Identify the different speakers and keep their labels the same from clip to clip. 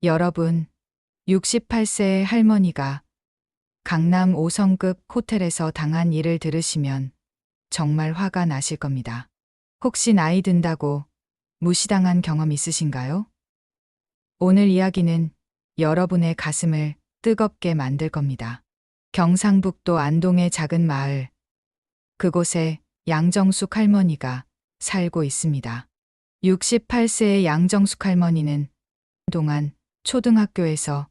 Speaker 1: 여러분, 68세의 할머니가 강남 5성급 호텔에서 당한 일을 들으시면 정말 화가 나실 겁니다. 혹시 나이 든다고 무시당한 경험 있으신가요? 오늘 이야기는 여러분의 가슴을 뜨겁게 만들 겁니다. 경상북도 안동의 작은 마을, 그곳에 양정숙 할머니가 살고 있습니다. 68세의 양정숙 할머니는 동안 초등학교에서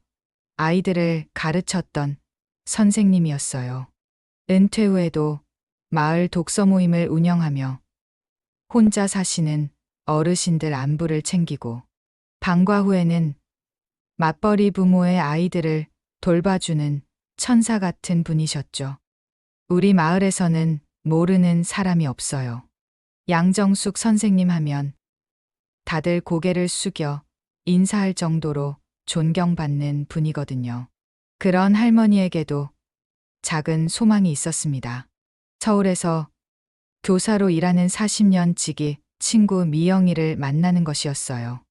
Speaker 1: 아이들을 가르쳤던 선생님이었어요. 은퇴 후에도 마을 독서 모임을 운영하며 혼자 사시는 어르신들 안부를 챙기고 방과 후에는 맞벌이 부모의 아이들을 돌봐주는 천사 같은 분이셨죠. 우리 마을에서는 모르는 사람이 없어요. 양정숙 선생님 하면 다들 고개를 숙여 인사할 정도로 존경받는 분이거든요. 그런 할머니에게도 작은 소망이 있었습니다. 서울에서 교사로 일하는 40년 지기 친구 미영이를 만나는 것이었어요.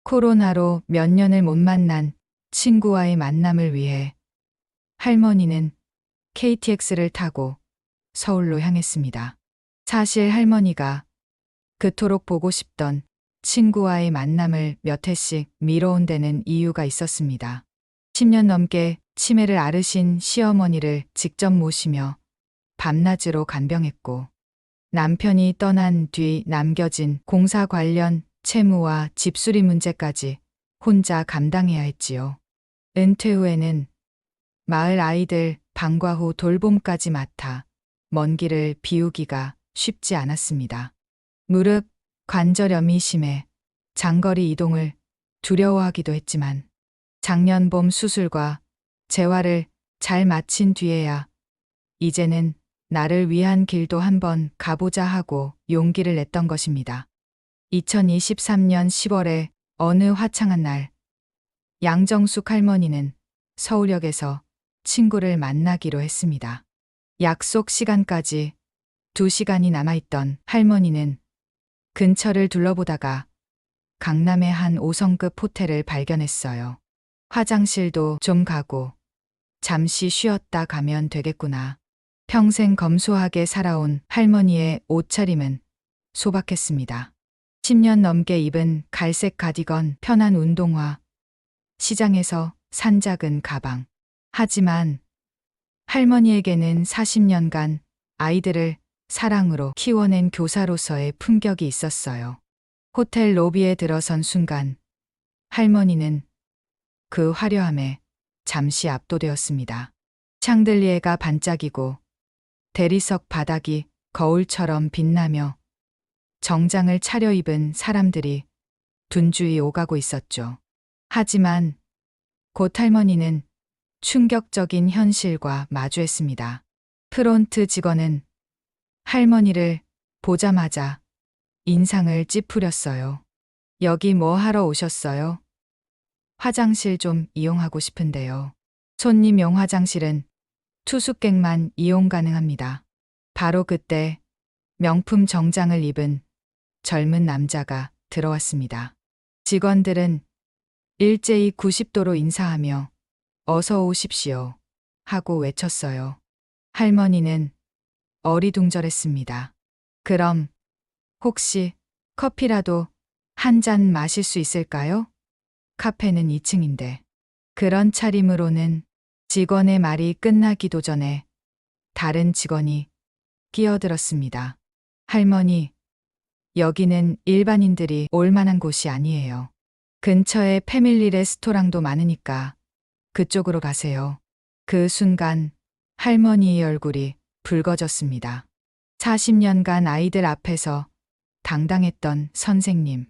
Speaker 1: 코로나로 몇 년을 못 만난 친구와의 만남을 위해 할머니는 KTX를 타고 서울로 향했습니다. 사실 할머니가 그토록 보고 싶던 친구와의 만남을 몇 해씩 미뤄온 데는 이유가 있었습니다. 10년 넘게 치매를 앓으신 시어머니를 직접 모시며 밤낮으로 간병했고 남편이 떠난 뒤 남겨진 공사 관련 채무와 집수리 문제까지 혼자 감당해야 했지요. 은퇴 후에는 마을 아이들 방과 후 돌봄까지 맡아 먼 길을 비우기가 쉽지 않았습니다. 무릎 관절염이 심해 장거리 이동을 두려워하기도 했지만 작년 봄 수술과 재활을 잘 마친 뒤에야 이제는 나를 위한 길도 한번 가보자 하고 용기를 냈던 것입니다. 2023년 10월에 어느 화창한 날, 양정숙 할머니는 서울역에서 친구를 만나기로 했습니다. 약속 시간까지 2시간이 남아있던 할머니는 근처를 둘러보다가 강남의 한 5성급 호텔을 발견했어요. 화장실도 좀 가고 잠시 쉬었다 가면 되겠구나. 평생 검소하게 살아온 할머니의 옷차림은 소박했습니다. 10년 넘게 입은 갈색 가디건, 편한 운동화, 시장에서 산 작은 가방. 하지만 할머니에게는 40년간 아이들을 사랑으로 키워낸 교사로서의 품격이 있었어요. 호텔 로비에 들어선 순간 할머니는 그 화려함에 잠시 압도되었습니다. 샹들리에가 반짝이고 대리석 바닥이 거울처럼 빛나며 정장을 차려입은 사람들이 분주히 오가고 있었죠. 하지만 곧 할머니는 충격적인 현실과 마주했습니다. 프론트 직원은 할머니를 보자마자 인상을 찌푸렸어요. 여기 뭐 하러 오셨어요? 화장실 좀 이용하고 싶은데요. 손님용 화장실은 투숙객만 이용 가능합니다. 바로 그때 명품 정장을 입은 젊은 남자가 들어왔습니다. 직원들은 일제히 90도로 인사하며 어서 오십시오 하고 외쳤어요. 할머니는 어리둥절했습니다. 그럼 혹시 커피라도 한 잔 마실 수 있을까요? 카페는 2층인데. 그런 차림으로는 직원의 말이 끝나기도 전에 다른 직원이 끼어들었습니다. 할머니, 여기는 일반인들이 올 만한 곳이 아니에요. 근처에 패밀리 레스토랑도 많으니까 그쪽으로 가세요. 그 순간 할머니의 얼굴이 붉어졌습니다. 40년간 아이들 앞에서 당당했던 선생님,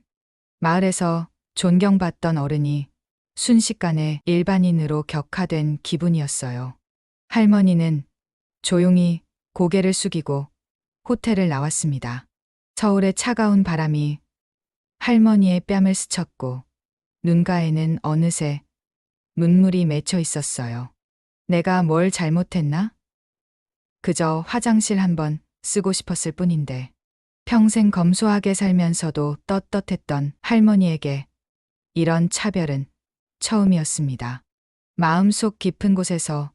Speaker 1: 마을에서 존경받던 어른이 순식간에 일반인으로 격하된 기분이었어요. 할머니는 조용히 고개를 숙이고 호텔을 나왔습니다. 서울의 차가운 바람이 할머니의 뺨을 스쳤고 눈가에는 어느새 눈물이 맺혀 있었어요. 내가 뭘 잘못했나? 그저 화장실 한번 쓰고 싶었을 뿐인데. 평생 검소하게 살면서도 떳떳했던 할머니에게 이런 차별은 처음이었습니다. 마음속 깊은 곳에서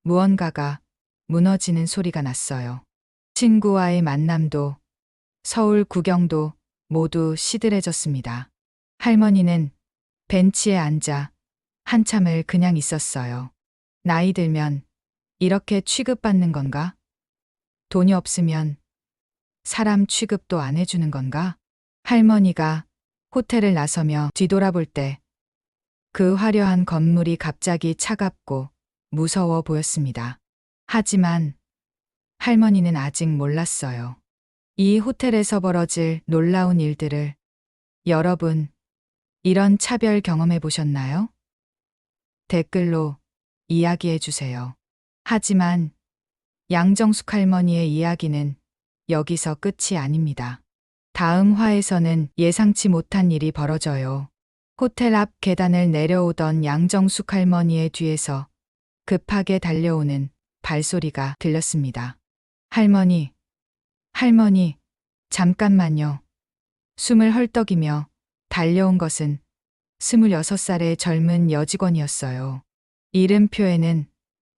Speaker 1: 무언가가 무너지는 소리가 났어요. 친구와의 만남도 서울 구경도 모두 시들해졌습니다. 할머니는 벤치에 앉아 한참을 그냥 있었어요. 나이 들면 이렇게 취급받는 건가? 돈이 없으면 사람 취급도 안 해주는 건가? 할머니가 호텔을 나서며 뒤돌아볼 때 그 화려한 건물이 갑자기 차갑고 무서워 보였습니다. 하지만 할머니는 아직 몰랐어요. 이 호텔에서 벌어질 놀라운 일들을. 여러분, 이런 차별 경험해 보셨나요? 댓글로 이야기해 주세요. 하지만 양정숙 할머니의 이야기는 여기서 끝이 아닙니다. 다음 화에서는 예상치 못한 일이 벌어져요. 호텔 앞 계단을 내려오던 양정숙 할머니의 뒤에서 급하게 달려오는 발소리가 들렸습니다. 할머니, 할머니, 잠깐만요. 숨을 헐떡이며 달려온 것은 26살의 젊은 여직원이었어요. 이름표에는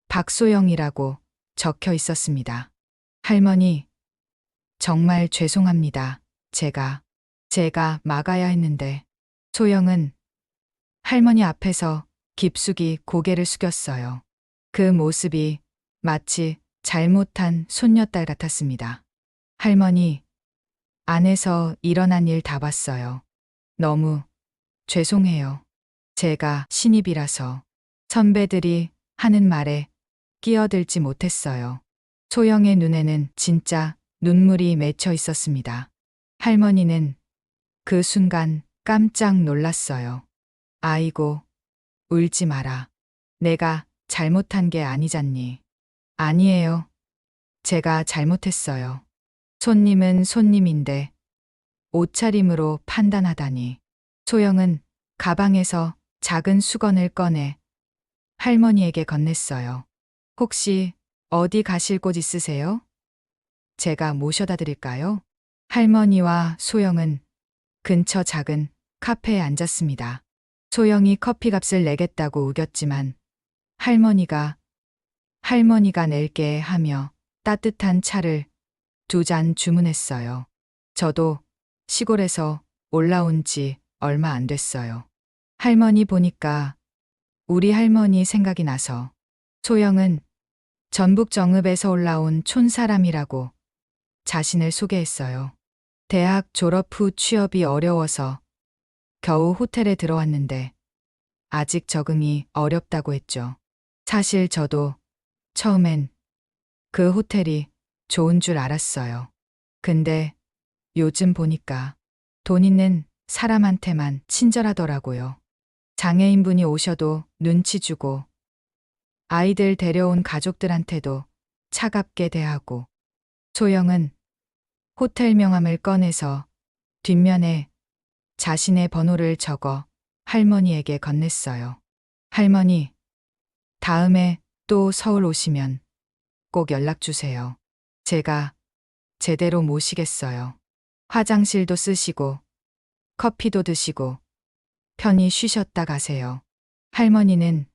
Speaker 1: 박소영이라고 적혀 있었습니다. 할머니, 정말 죄송합니다. 제가 막아야 했는데. 소영은 할머니 앞에서 깊숙이 고개를 숙였어요. 그 모습이 마치 잘못한 손녀딸 같았습니다. 할머니, 안에서 일어난 일 다 봤어요. 너무 죄송해요. 제가 신입이라서 선배들이 하는 말에 끼어들지 못했어요. 소영의 눈에는 진짜 눈물이 맺혀 있었습니다. 할머니는 그 순간 깜짝 놀랐어요. 아이고, 울지 마라. 내가 잘못한 게 아니잖니. 아니에요. 제가 잘못했어요. 손님은 손님인데 옷차림으로 판단하다니. 소영은 가방에서 작은 수건을 꺼내 할머니에게 건넸어요. 혹시 어디 가실 곳 있으세요? 제가 모셔다 드릴까요? 할머니와 소영은 근처 작은 카페에 앉았습니다. 소영이 커피값을 내겠다고 우겼지만 할머니가 낼게 하며 따뜻한 차를 2잔 주문했어요. 저도 시골에서 올라온 지 얼마 안 됐어요. 할머니 보니까 우리 할머니 생각이 나서. 소영은 전북 정읍에서 올라온 촌사람이라고 자신을 소개했어요. 대학 졸업 후 취업이 어려워서 겨우 호텔에 들어왔는데 아직 적응이 어렵다고 했죠. 사실 저도 처음엔 그 호텔이 좋은 줄 알았어요. 근데 요즘 보니까 돈 있는 사람한테만 친절하더라고요. 장애인분이 오셔도 눈치 주고 아이들 데려온 가족들한테도 차갑게 대하고. 소영은 호텔 명함을 꺼내서 뒷면에 자신의 번호를 적어 할머니에게 건넸어요. 할머니, 다음에 또 서울 오시면 꼭 연락 주세요. 제가 제대로 모시겠어요. 화장실도 쓰시고 커피도 드시고 편히 쉬셨다 가세요. 할머니는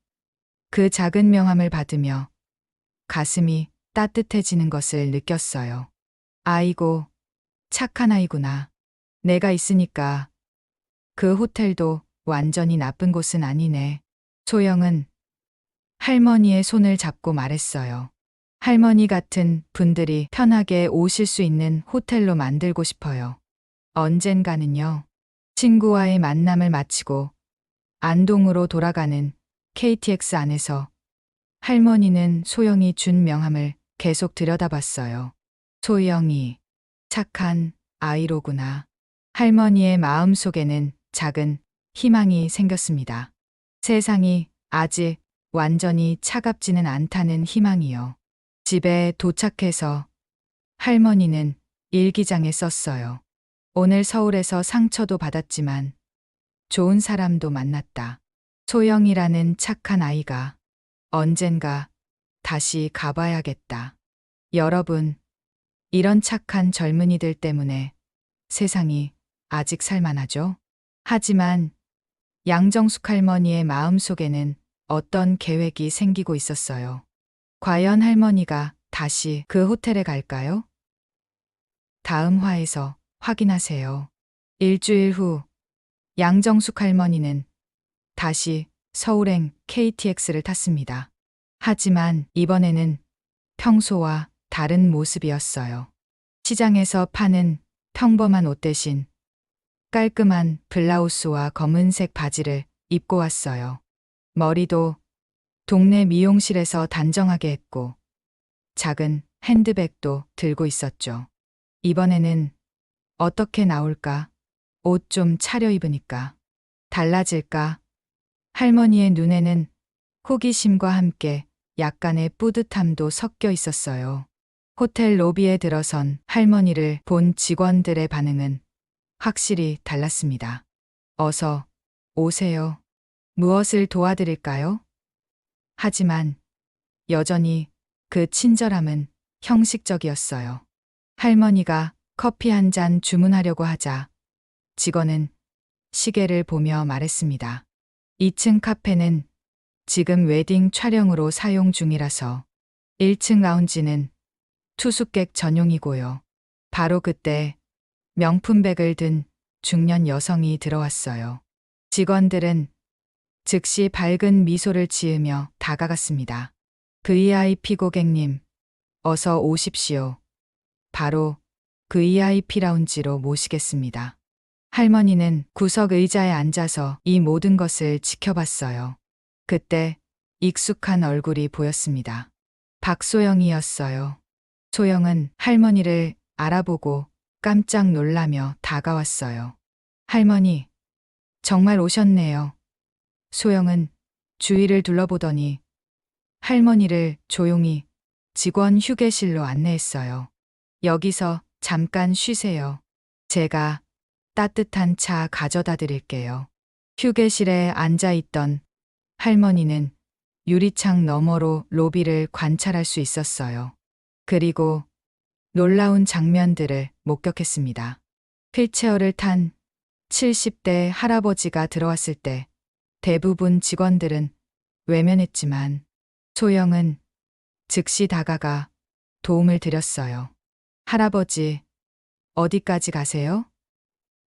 Speaker 1: 그 작은 명함을 받으며 가슴이 따뜻해지는 것을 느꼈어요. 아이고, 착한 아이구나. 내가 있으니까 그 호텔도 완전히 나쁜 곳은 아니네. 소영은 할머니의 손을 잡고 말했어요. 할머니 같은 분들이 편하게 오실 수 있는 호텔로 만들고 싶어요. 언젠가는요. 친구와의 만남을 마치고 안동으로 돌아가는 KTX 안에서 할머니는 소영이 준 명함을 계속 들여다봤어요. 소영이 착한 아이로구나. 할머니의 마음속에는 작은 희망이 생겼습니다. 세상이 아직 완전히 차갑지는 않다는 희망이요. 집에 도착해서 할머니는 일기장에 썼어요. 오늘 서울에서 상처도 받았지만 좋은 사람도 만났다. 소영이라는 착한 아이가 언젠가 다시 가봐야겠다. 여러분, 이런 착한 젊은이들 때문에 세상이 아직 살만하죠? 하지만 양정숙 할머니의 마음속에는 어떤 계획이 생기고 있었어요. 과연 할머니가 다시 그 호텔에 갈까요? 다음 화에서 확인하세요. 일주일 후 양정숙 할머니는 다시 서울행 KTX를 탔습니다. 하지만 이번에는 평소와 다른 모습이었어요. 시장에서 파는 평범한 옷 대신 깔끔한 블라우스와 검은색 바지를 입고 왔어요. 머리도 동네 미용실에서 단정하게 했고 작은 핸드백도 들고 있었죠. 이번에는 어떻게 나올까? 옷 좀 차려입으니까 달라질까? 할머니의 눈에는 호기심과 함께 약간의 뿌듯함도 섞여 있었어요. 호텔 로비에 들어선 할머니를 본 직원들의 반응은 확실히 달랐습니다. 어서 오세요. 무엇을 도와드릴까요? 하지만 여전히 그 친절함은 형식적이었어요. 할머니가 커피 한 잔 주문하려고 하자 직원은 시계를 보며 말했습니다. 2층 카페는 지금 웨딩 촬영으로 사용 중이라서 1층 라운지는 투숙객 전용이고요. 바로 그때 명품백을 든 중년 여성이 들어왔어요. 직원들은 즉시 밝은 미소를 지으며 다가갔습니다. VIP 고객님, 어서 오십시오. 바로 VIP 라운지로 모시겠습니다. 할머니는 구석 의자에 앉아서 이 모든 것을 지켜봤어요. 그때 익숙한 얼굴이 보였습니다. 박소영이었어요. 소영은 할머니를 알아보고 깜짝 놀라며 다가왔어요. 할머니, 정말 오셨네요. 소영은 주위를 둘러보더니 할머니를 조용히 직원 휴게실로 안내했어요. 여기서 잠깐 쉬세요. 제가 따뜻한 차 가져다 드릴게요. 휴게실에 앉아 있던 할머니는 유리창 너머로 로비를 관찰할 수 있었어요. 그리고 놀라운 장면들을 목격했습니다. 휠체어를 탄 70대 할아버지가 들어왔을 때 대부분 직원들은 외면했지만 소영은 즉시 다가가 도움을 드렸어요. 할아버지, 어디까지 가세요?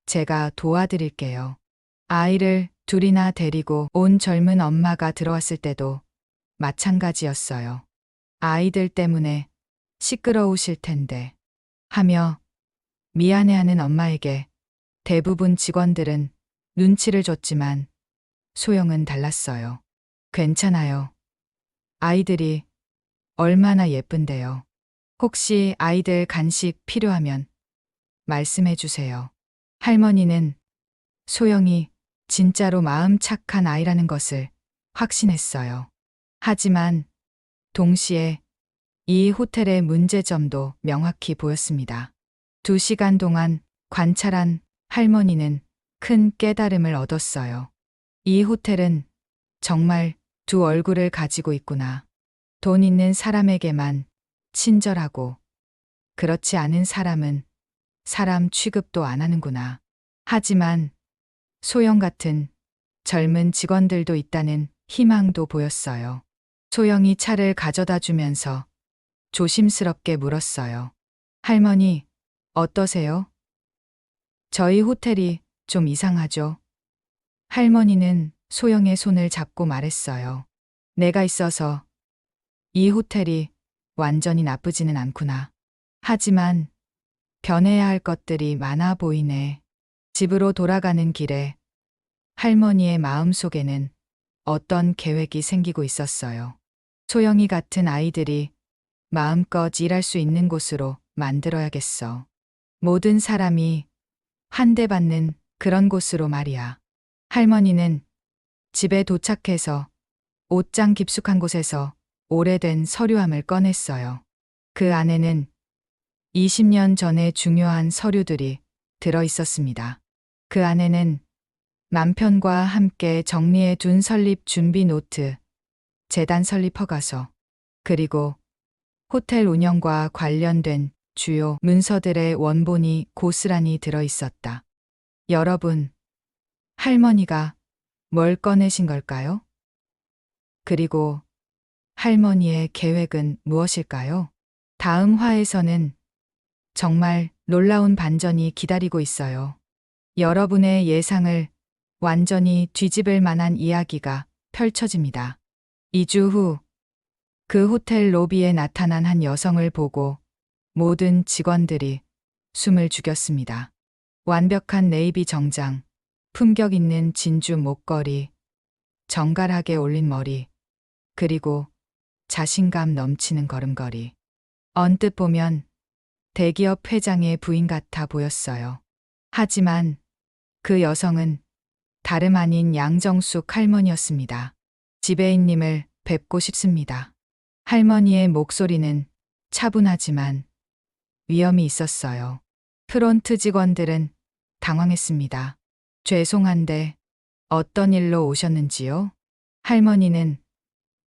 Speaker 1: 제가 도와드릴게요. 아이를 둘이나 데리고 온 젊은 엄마가 들어왔을 때도 마찬가지였어요. 아이들 때문에 시끄러우실 텐데 하며 미안해하는 엄마에게 대부분 직원들은 눈치를 줬지만 소영은 달랐어요. 괜찮아요. 아이들이 얼마나 예쁜데요. 혹시 아이들 간식 필요하면 말씀해 주세요. 할머니는 소영이 진짜로 마음 착한 아이라는 것을 확신했어요. 하지만 동시에 이 호텔의 문제점도 명확히 보였습니다. 2시간 동안 관찰한 할머니는 큰 깨달음을 얻었어요. 이 호텔은 정말 두 얼굴을 가지고 있구나. 돈 있는 사람에게만 친절하고 그렇지 않은 사람은 사람 취급도 안 하는구나. 하지만 소영 같은 젊은 직원들도 있다는 희망도 보였어요. 소영이 차를 가져다 주면서 조심스럽게 물었어요. 할머니, 어떠세요? 저희 호텔이 좀 이상하죠? 할머니는 소영의 손을 잡고 말했어요. 내가 있어서 이 호텔이 완전히 나쁘지는 않구나. 하지만 변해야 할 것들이 많아 보이네. 집으로 돌아가는 길에 할머니의 마음속에는 어떤 계획이 생기고 있었어요. 소영이 같은 아이들이 마음껏 일할 수 있는 곳으로 만들어야겠어. 모든 사람이 환대받는 그런 곳으로 말이야. 할머니는 집에 도착해서 옷장 깊숙한 곳에서 오래된 서류함을 꺼냈어요. 그 안에는 20년 전의 중요한 서류들이 들어 있었습니다. 그 안에는 남편과 함께 정리해 둔 설립 준비 노트, 재단 설립 허가서, 그리고 호텔 운영과 관련된 주요 문서들의 원본이 고스란히 들어 있었다. 여러분, 할머니가 뭘 꺼내신 걸까요? 그리고 할머니의 계획은 무엇일까요? 다음 화에서는 정말 놀라운 반전이 기다리고 있어요. 여러분의 예상을 완전히 뒤집을 만한 이야기가 펼쳐집니다. 2주 후, 그 호텔 로비에 나타난 한 여성을 보고 모든 직원들이 숨을 죽였습니다. 완벽한 네이비 정장, 품격 있는 진주 목걸이, 정갈하게 올린 머리, 그리고 자신감 넘치는 걸음걸이. 언뜻 보면 대기업 회장의 부인 같아 보였어요. 하지만 그 여성은 다름 아닌 양정숙 할머니였습니다. 지배인님을 뵙고 싶습니다. 할머니의 목소리는 차분하지만 위험이 있었어요. 프론트 직원들은 당황했습니다. 죄송한데 어떤 일로 오셨는지요? 할머니는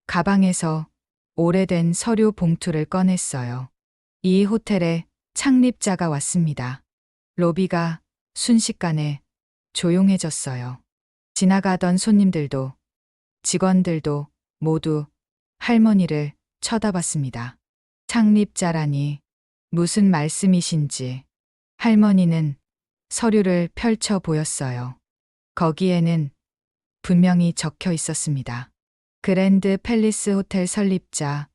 Speaker 1: 가방에서 오래된 서류 봉투를 꺼냈어요. 이 호텔의 창립자가 왔습니다. 로비가 순식간에 조용해졌어요. 지나가던 손님들도 직원들도 모두 할머니를 쳐다봤습니다. 창립자라니 무슨 말씀이신지. 할머니는 서류를 펼쳐 보였어요. 거기에는 분명히 적혀 있었습니다. 그랜드 팰리스 호텔 설립자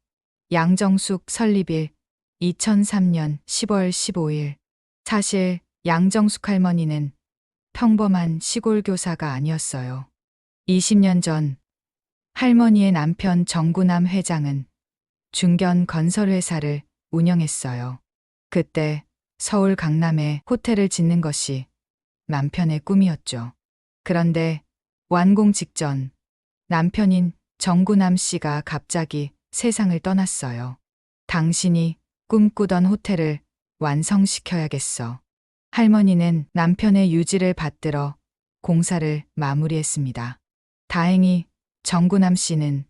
Speaker 1: 양정숙 설립일 2003년 10월 15일. 사실 양정숙 할머니는 평범한 시골 교사가 아니었어요. 20년 전 할머니의 남편 정구남 회장은 중견 건설회사를 운영했어요. 그때 서울 강남에 호텔을 짓는 것이 남편의 꿈이었죠. 그런데 완공 직전 남편인 정구남 씨가 갑자기 세상을 떠났어요. 당신이 꿈꾸던 호텔을 완성시켜야겠어. 할머니는 남편의 유지를 받들어 공사를 마무리했습니다. 다행히 정구남 씨는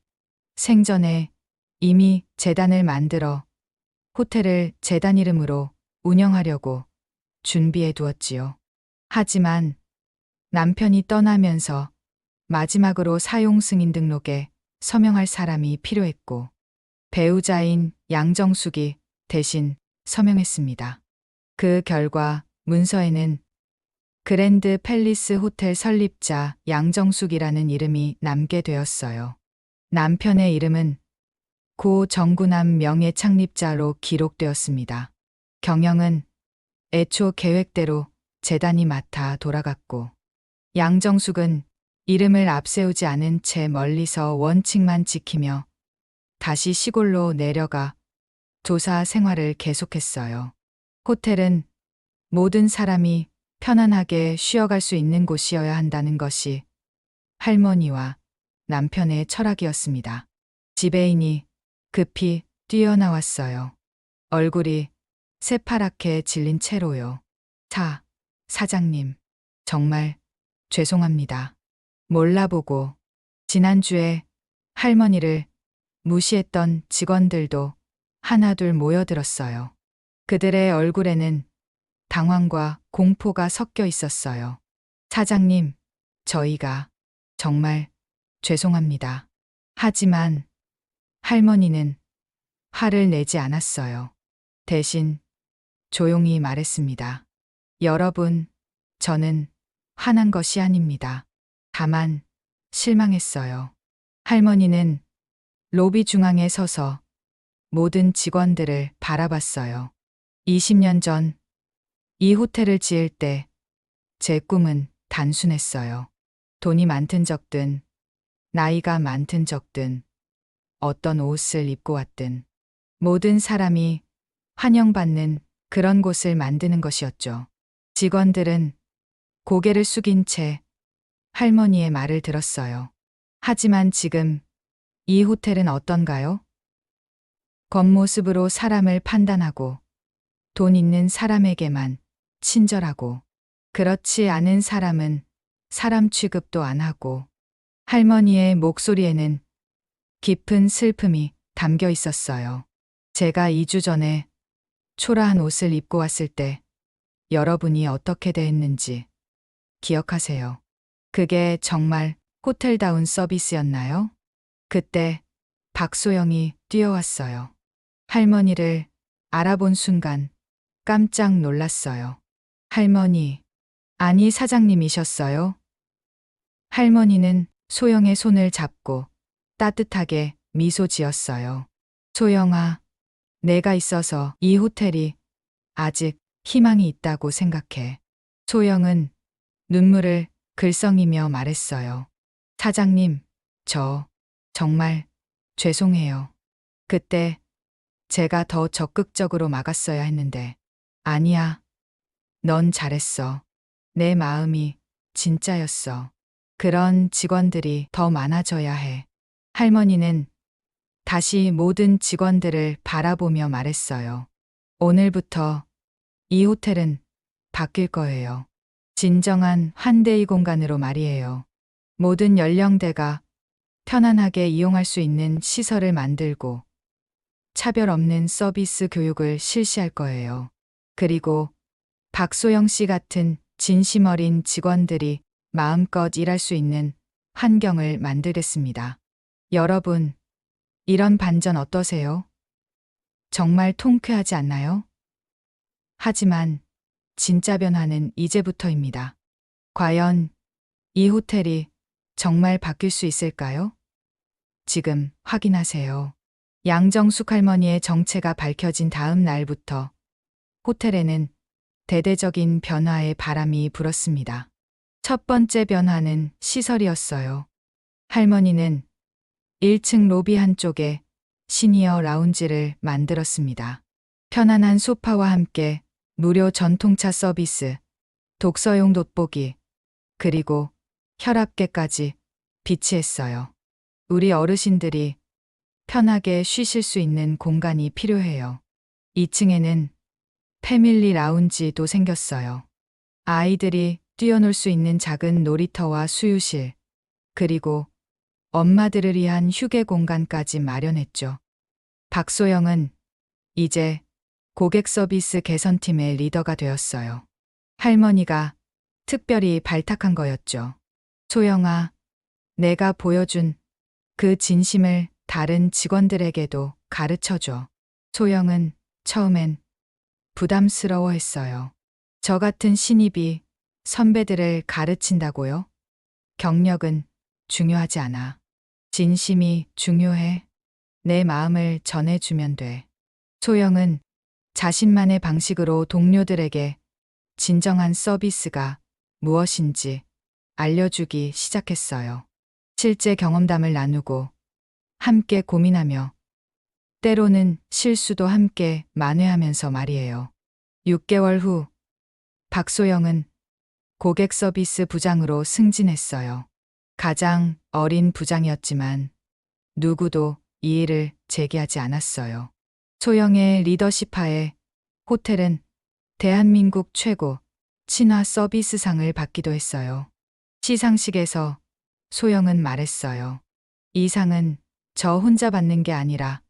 Speaker 1: 생전에 이미 재단을 만들어 호텔을 재단 이름으로 운영하려고 준비해 두었지요. 하지만 남편이 떠나면서 마지막으로 사용 승인 등록에 서명할 사람이 필요했고 배우자인 양정숙이 대신 서명했습니다. 그 결과 문서에는 그랜드 팰리스 호텔 설립자 양정숙이라는 이름이 남게 되었어요. 남편의 이름은 고 정구남 명예 창립자로 기록되었습니다. 경영은 애초 계획대로 재단이 맡아 돌아갔고 양정숙은 이름을 앞세우지 않은 채 멀리서 원칙만 지키며 다시 시골로 내려가 조사 생활을 계속했어요. 호텔은 모든 사람이 편안하게 쉬어갈 수 있는 곳이어야 한다는 것이 할머니와 남편의 철학이었습니다. 지배인이 급히 뛰어나왔어요. 얼굴이 새파랗게 질린 채로요. 사장님, 정말 죄송합니다. 몰라보고 지난주에 할머니를 무시했던 직원들도 하나둘 모여들었어요. 그들의 얼굴에는 당황과 공포가 섞여 있었어요. 사장님, 저희가 정말 죄송합니다. 하지만 할머니는 화를 내지 않았어요. 대신 조용히 말했습니다. 여러분, 저는 화난 것이 아닙니다. 다만 실망했어요. 할머니는 로비 중앙에 서서 모든 직원들을 바라봤어요. 20년 전 이 호텔을 지을 때 제 꿈은 단순했어요. 돈이 많든 적든, 나이가 많든 적든, 어떤 옷을 입고 왔든 모든 사람이 환영받는 그런 곳을 만드는 것이었죠. 직원들은 고개를 숙인 채 할머니의 말을 들었어요. 하지만 지금 이 호텔은 어떤가요? 겉모습으로 사람을 판단하고 돈 있는 사람에게만 친절하고 그렇지 않은 사람은 사람 취급도 안 하고 할머니의 목소리에는 깊은 슬픔이 담겨 있었어요. 제가 2주 전에 초라한 옷을 입고 왔을 때 여러분이 어떻게 대했는지 기억하세요. 그게 정말 호텔다운 서비스였나요? 그때 박소영이 뛰어왔어요. 할머니를 알아본 순간 깜짝 놀랐어요. 할머니, 아니 사장님이셨어요? 할머니는 소영의 손을 잡고 따뜻하게 미소 지었어요. 소영아, 내가 있어서 이 호텔이 아직 희망이 있다고 생각해. 소영은 눈물을 글썽이며 말했어요. 사장님, 저 정말 죄송해요. 그때 제가 더 적극적으로 막았어야 했는데. 아니야, 넌 잘했어. 내 마음이 진짜였어. 그런 직원들이 더 많아져야 해. 할머니는 다시 모든 직원들을 바라보며 말했어요. 오늘부터 이 호텔은 바뀔 거예요. 진정한 환대의 공간으로 말이에요. 모든 연령대가 편안하게 이용할 수 있는 시설을 만들고 차별 없는 서비스 교육을 실시할 거예요. 그리고 박소영 씨 같은 진심 어린 직원들이 마음껏 일할 수 있는 환경을 만들겠습니다. 여러분, 이런 반전 어떠세요? 정말 통쾌하지 않나요? 하지만 진짜 변화는 이제부터입니다. 과연 이 호텔이 정말 바뀔 수 있을까요? 지금 확인하세요. 양정숙 할머니의 정체가 밝혀진 다음 날부터 호텔에는 대대적인 변화의 바람이 불었습니다. 첫 번째 변화는 시설이었어요. 할머니는 1층 로비 한쪽에 시니어 라운지를 만들었습니다. 편안한 소파와 함께 무료 전통차 서비스, 독서용 돋보기, 그리고 혈압계까지 비치했어요. 우리 어르신들이 편하게 쉬실 수 있는 공간이 필요해요. 2층에는 패밀리 라운지도 생겼어요. 아이들이 뛰어놀 수 있는 작은 놀이터와 수유실, 그리고 엄마들을 위한 휴게 공간까지 마련했죠. 박소영은 이제 고객 서비스 개선팀의 리더가 되었어요. 할머니가 특별히 발탁한 거였죠. 소영아, 내가 보여준 그 진심을 다른 직원들에게도 가르쳐줘. 소영은 처음엔 부담스러워했어요. 저 같은 신입이 선배들을 가르친다고요? 경력은 중요하지 않아. 진심이 중요해. 내 마음을 전해주면 돼. 소영은 자신만의 방식으로 동료들에게 진정한 서비스가 무엇인지 알려주기 시작했어요. 실제 경험담을 나누고 함께 고민하며 때로는 실수도 함께 만회하면서 말이에요. 6개월 후 박소영은 고객 서비스 부장으로 승진했어요. 가장 어린 부장이었지만 누구도 이의를 제기하지 않았어요. 소영의 리더십 하에 호텔은 대한민국 최고 친화 서비스상을 받기도 했어요. 시상식에서 소영은 말했어요. 이 상은 저 혼자 받는 게 아니라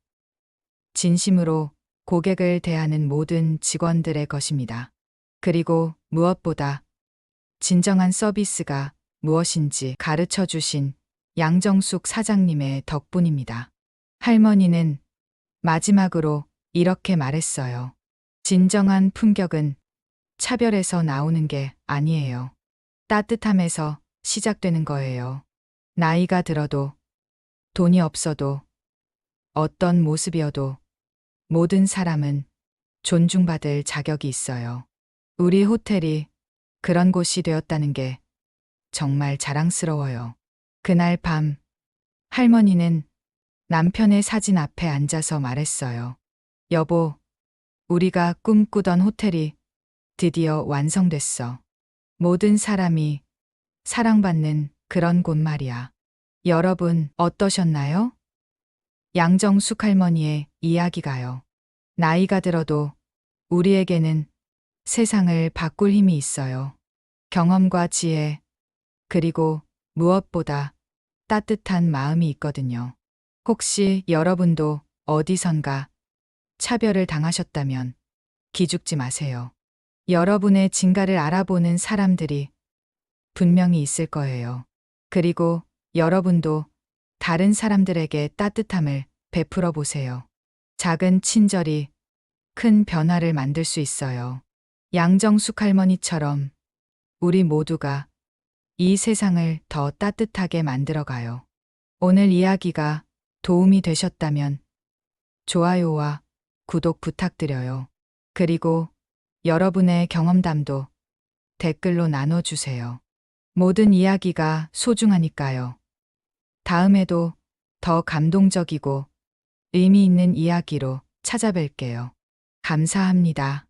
Speaker 1: 진심으로 고객을 대하는 모든 직원들의 것입니다. 그리고 무엇보다 진정한 서비스가 무엇인지 가르쳐 주신 양정숙 사장님의 덕분입니다. 할머니는 마지막으로 이렇게 말했어요. 진정한 품격은 차별에서 나오는 게 아니에요. 따뜻함에서 시작되는 거예요. 나이가 들어도, 돈이 없어도, 어떤 모습이어도 모든 사람은 존중받을 자격이 있어요. 우리 호텔이 그런 곳이 되었다는 게 정말 자랑스러워요. 그날 밤 할머니는 남편의 사진 앞에 앉아서 말했어요. 여보, 우리가 꿈꾸던 호텔이 드디어 완성됐어. 모든 사람이 사랑받는 그런 곳 말이야. 여러분 어떠셨나요? 양정숙 할머니의 이야기가요. 나이가 들어도 우리에게는 세상을 바꿀 힘이 있어요. 경험과 지혜, 그리고 무엇보다 따뜻한 마음이 있거든요. 혹시 여러분도 어디선가 차별을 당하셨다면 기죽지 마세요. 여러분의 진가를 알아보는 사람들이 분명히 있을 거예요. 그리고 여러분도 다른 사람들에게 따뜻함을 베풀어 보세요. 작은 친절이 큰 변화를 만들 수 있어요. 양정숙 할머니처럼 우리 모두가 이 세상을 더 따뜻하게 만들어가요. 오늘 이야기가 도움이 되셨다면 좋아요와 구독 부탁드려요. 그리고 여러분의 경험담도 댓글로 나눠주세요. 모든 이야기가 소중하니까요. 다음에도 더 감동적이고 의미 있는 이야기로 찾아뵐게요. 감사합니다.